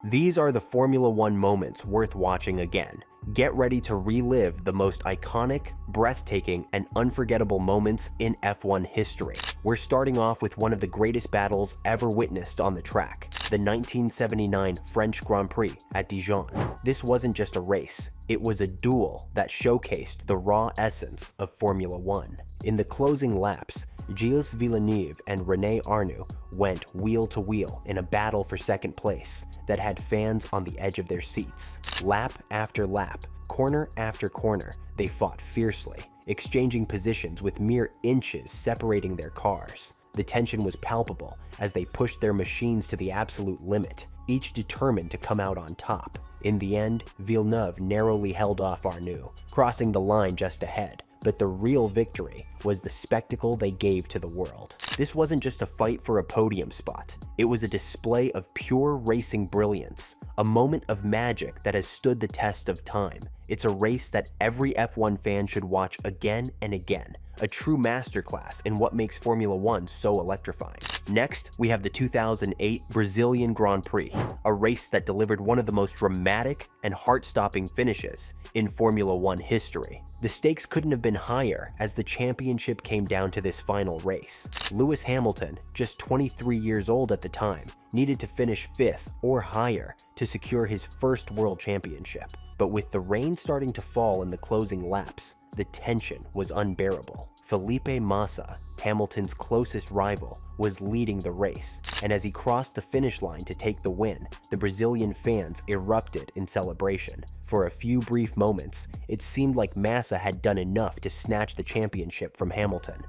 These are the Formula One moments worth watching again. Get ready to relive the most iconic, breathtaking, and unforgettable moments in F1 history. We're starting off with one of the greatest battles ever witnessed on the track, the 1979 French Grand Prix at Dijon. This wasn't just a race, it was a duel that showcased the raw essence of Formula One. In the closing laps, Gilles Villeneuve and René Arnoux went wheel to wheel in a battle for second place that had fans on the edge of their seats. Lap after lap, corner after corner, they fought fiercely, exchanging positions with mere inches separating their cars. The tension was palpable as they pushed their machines to the absolute limit, each determined to come out on top. In the end, Villeneuve narrowly held off Arnoux, crossing the line just ahead. But the real victory was the spectacle they gave to the world. This wasn't just a fight for a podium spot. It was a display of pure racing brilliance, a moment of magic that has stood the test of time. It's a race that every F1 fan should watch again and again, a true masterclass in what makes Formula One so electrifying. Next, we have the 2008 Brazilian Grand Prix, a race that delivered one of the most dramatic and heart-stopping finishes in Formula One history. The stakes couldn't have been higher as the championship came down to this final race. Lewis Hamilton, just 23 years old at the time, needed to finish 5th or higher to secure his first world championship. But with the rain starting to fall in the closing laps, the tension was unbearable. Felipe Massa, Hamilton's closest rival, was leading the race, and as he crossed the finish line to take the win, the Brazilian fans erupted in celebration. For a few brief moments, it seemed like Massa had done enough to snatch the championship from Hamilton.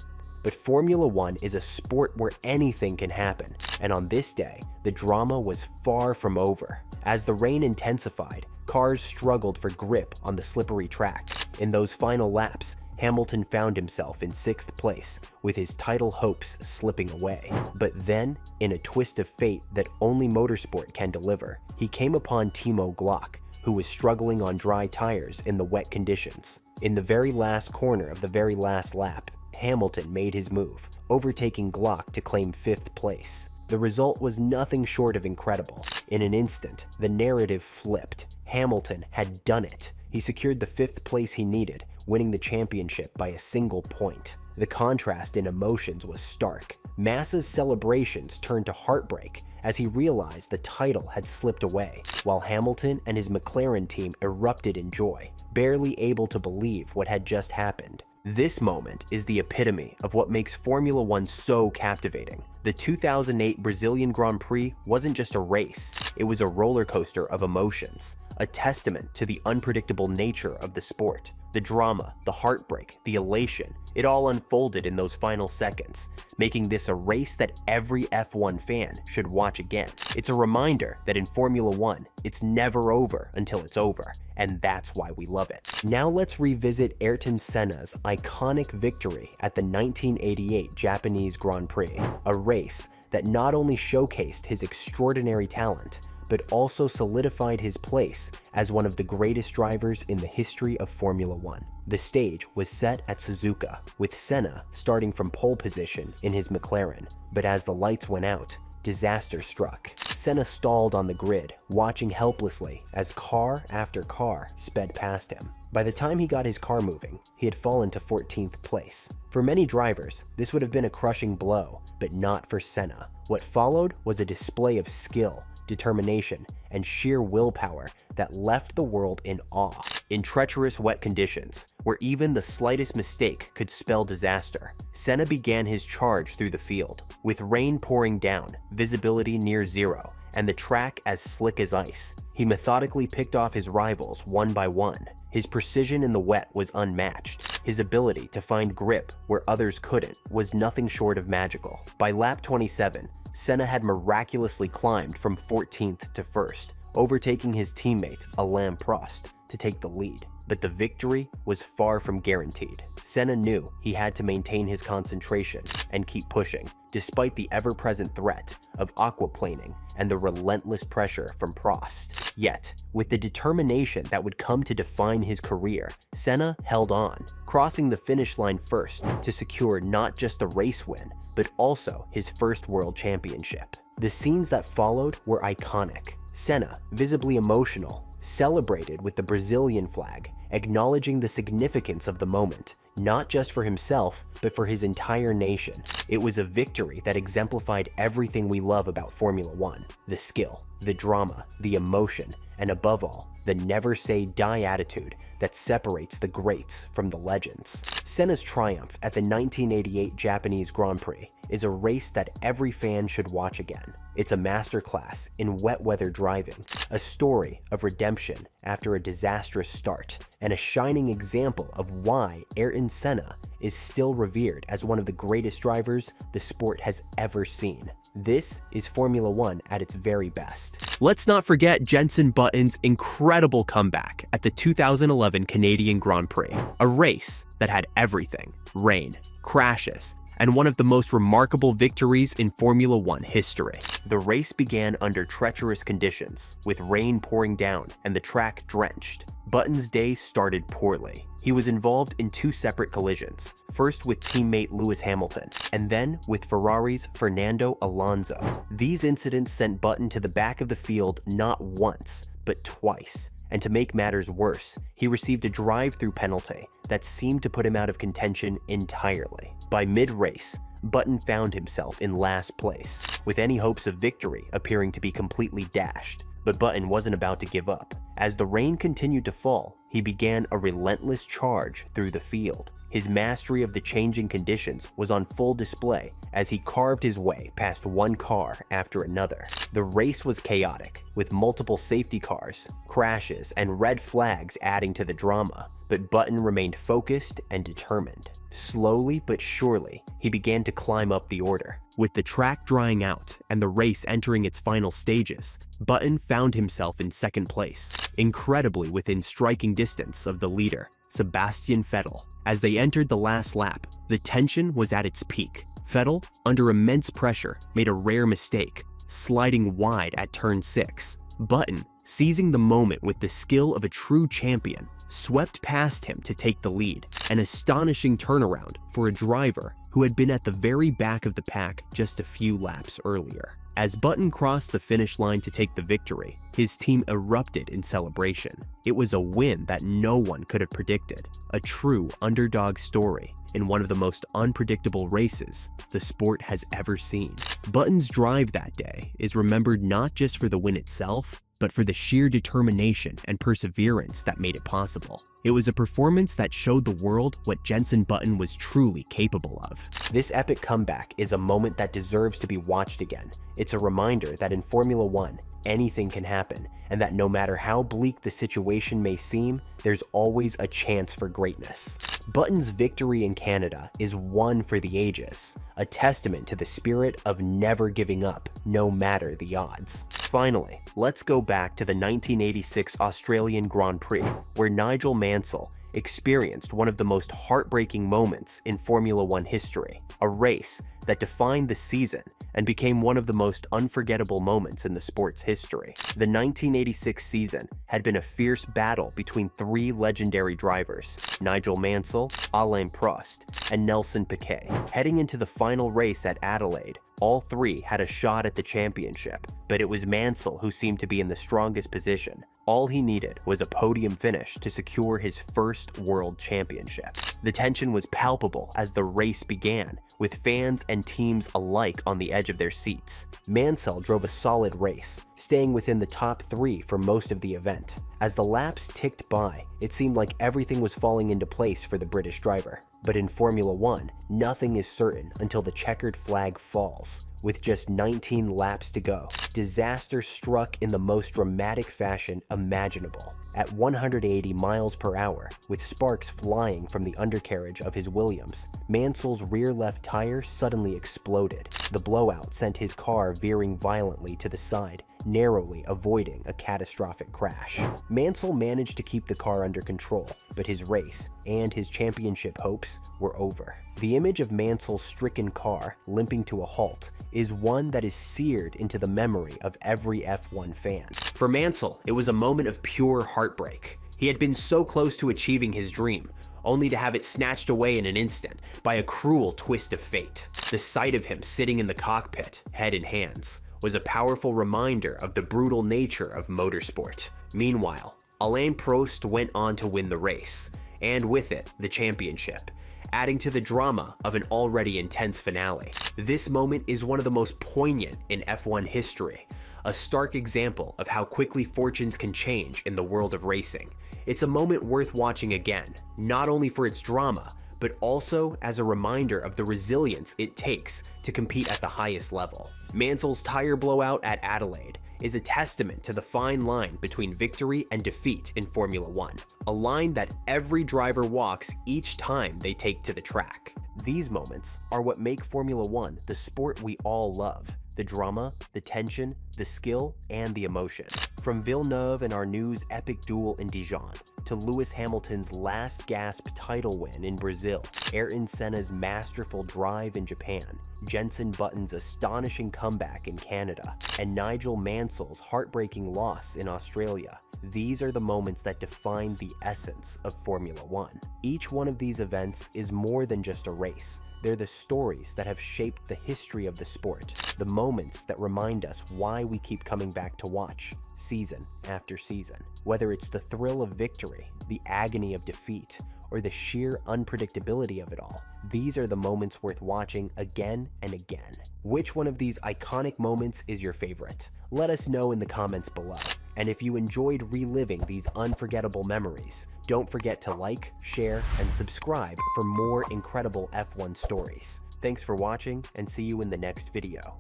But Formula One is a sport where anything can happen, and on this day, the drama was far from over. As the rain intensified, cars struggled for grip on the slippery track. In those final laps, Hamilton found himself in 6th place, with his title hopes slipping away. But then, in a twist of fate that only motorsport can deliver, he came upon Timo Glock, who was struggling on dry tires in the wet conditions. In the very last corner of the very last lap, Hamilton made his move, overtaking Glock to claim 5th place. The result was nothing short of incredible. In an instant, the narrative flipped. Hamilton had done it. He secured the 5th place he needed, winning the championship by a single point. The contrast in emotions was stark. Massa's celebrations turned to heartbreak as he realized the title had slipped away, while Hamilton and his McLaren team erupted in joy, barely able to believe what had just happened. This moment is the epitome of what makes Formula One so captivating. The 2008 Brazilian Grand Prix wasn't just a race, it was a roller coaster of emotions, a testament to the unpredictable nature of the sport. The drama, the heartbreak, the elation, it all unfolded in those final seconds, making this a race that every F1 fan should watch again. It's a reminder that in Formula One, it's never over until it's over, and that's why we love it. Now let's revisit Ayrton Senna's iconic victory at the 1988 Japanese Grand Prix, a race that not only showcased his extraordinary talent, but also solidified his place as one of the greatest drivers in the history of Formula One. The stage was set at Suzuka, with Senna starting from pole position in his McLaren, but as the lights went out, disaster struck. Senna stalled on the grid, watching helplessly as car after car sped past him. By the time he got his car moving, he had fallen to 14th place. For many drivers, this would have been a crushing blow, but not for Senna. What followed was a display of skill, determination, and sheer willpower that left the world in awe. In treacherous wet conditions, where even the slightest mistake could spell disaster, Senna began his charge through the field. With rain pouring down, visibility near zero, and the track as slick as ice, he methodically picked off his rivals one by one. His precision in the wet was unmatched. His ability to find grip where others couldn't was nothing short of magical. By lap 27, Senna had miraculously climbed from 14th to 1st, overtaking his teammate Alain Prost to take the lead. But the victory was far from guaranteed. Senna knew he had to maintain his concentration and keep pushing, despite the ever-present threat of aquaplaning and the relentless pressure from Prost. Yet, with the determination that would come to define his career, Senna held on, crossing the finish line first to secure not just the race win, but also his first world championship. The scenes that followed were iconic. Senna, visibly emotional, celebrated with the Brazilian flag, acknowledging the significance of the moment, not just for himself, but for his entire nation. It was a victory that exemplified everything we love about Formula One: the skill, the drama, the emotion, and above all, the never say die attitude that separates the greats from the legends. Senna's triumph at the 1988 Japanese Grand Prix is a race that every fan should watch again. It's a masterclass in wet weather driving, a story of redemption after a disastrous start, and a shining example of why Ayrton Senna is still revered as one of the greatest drivers the sport has ever seen. This is Formula One at its very best. Let's not forget Jenson Button's incredible comeback at the 2011 Canadian Grand Prix, a race that had everything: rain, crashes, and one of the most remarkable victories in Formula One history. The race began under treacherous conditions, with rain pouring down and the track drenched. Button's day started poorly. He was involved in two separate collisions, first with teammate Lewis Hamilton, and then with Ferrari's Fernando Alonso. These incidents sent Button to the back of the field not once, but twice. And to make matters worse, he received a drive-through penalty that seemed to put him out of contention entirely. By mid-race, Button found himself in last place, with any hopes of victory appearing to be completely dashed. But Button wasn't about to give up. As the rain continued to fall, he began a relentless charge through the field. His mastery of the changing conditions was on full display as he carved his way past one car after another. The race was chaotic, with multiple safety cars, crashes, and red flags adding to the drama, but Button remained focused and determined. Slowly but surely, he began to climb up the order. With the track drying out and the race entering its final stages, Button found himself in second place, incredibly within striking distance of the leader, Sebastian Vettel. As they entered the last lap, the tension was at its peak. Vettel, under immense pressure, made a rare mistake, sliding wide at turn 6. Button, seizing the moment with the skill of a true champion, swept past him to take the lead, an astonishing turnaround for a driver who had been at the very back of the pack just a few laps earlier. As Button crossed the finish line to take the victory, his team erupted in celebration. It was a win that no one could have predicted, a true underdog story in one of the most unpredictable races the sport has ever seen. Button's drive that day is remembered not just for the win itself, but for the sheer determination and perseverance that made it possible. It was a performance that showed the world what Jenson Button was truly capable of. This epic comeback is a moment that deserves to be watched again. It's a reminder that in Formula One, anything can happen, and that no matter how bleak the situation may seem, there's always a chance for greatness. Button's victory in Canada is one for the ages, a testament to the spirit of never giving up, no matter the odds. Finally, let's go back to the 1986 Australian Grand Prix, where Nigel Mansell experienced one of the most heartbreaking moments in Formula One history, a race that defined the season and became one of the most unforgettable moments in the sport's history. The 1986 season had been a fierce battle between three legendary drivers, Nigel Mansell, Alain Prost, and Nelson Piquet. Heading into the final race at Adelaide, all three had a shot at the championship, but it was Mansell who seemed to be in the strongest position. All he needed was a podium finish to secure his first world championship. The tension was palpable as the race began, with fans and teams alike on the edge of their seats. Mansell drove a solid race, staying within the top 3 for most of the event. As the laps ticked by, it seemed like everything was falling into place for the British driver. But in Formula One, nothing is certain until the checkered flag falls. With just 19 laps to go, disaster struck in the most dramatic fashion imaginable. At 180 miles per hour, with sparks flying from the undercarriage of his Williams, Mansell's rear left tire suddenly exploded. The blowout sent his car veering violently to the side, narrowly avoiding a catastrophic crash. Mansell managed to keep the car under control, but his race and his championship hopes were over. The image of Mansell's stricken car limping to a halt is one that is seared into the memory of every F1 fan. For Mansell, it was a moment of pure heartbreak. He had been so close to achieving his dream, only to have it snatched away in an instant by a cruel twist of fate. The sight of him sitting in the cockpit, head in hands, was a powerful reminder of the brutal nature of motorsport. Meanwhile, Alain Prost went on to win the race, and with it, the championship, adding to the drama of an already intense finale. This moment is one of the most poignant in F1 history, a stark example of how quickly fortunes can change in the world of racing. It's a moment worth watching again, not only for its drama, but also as a reminder of the resilience it takes to compete at the highest level. Mansell's tire blowout at Adelaide is a testament to the fine line between victory and defeat in Formula One, a line that every driver walks each time they take to the track. These moments are what make Formula One the sport we all love. The drama, the tension, the skill, and the emotion. From Villeneuve and Arnoux' epic duel in Dijon, to Lewis Hamilton's last gasp title win in Brazil, Ayrton Senna's masterful drive in Japan, Jenson Button's astonishing comeback in Canada, and Nigel Mansell's heartbreaking loss in Australia. These are the moments that define the essence of Formula One. Each one of these events is more than just a race. They're the stories that have shaped the history of the sport, the moments that remind us why we keep coming back to watch, season after season. Whether it's the thrill of victory, the agony of defeat, or the sheer unpredictability of it all, these are the moments worth watching again and again. Which one of these iconic moments is your favorite? Let us know in the comments below. And if you enjoyed reliving these unforgettable memories, don't forget to like, share, and subscribe for more incredible F1 stories. Thanks for watching, and see you in the next video.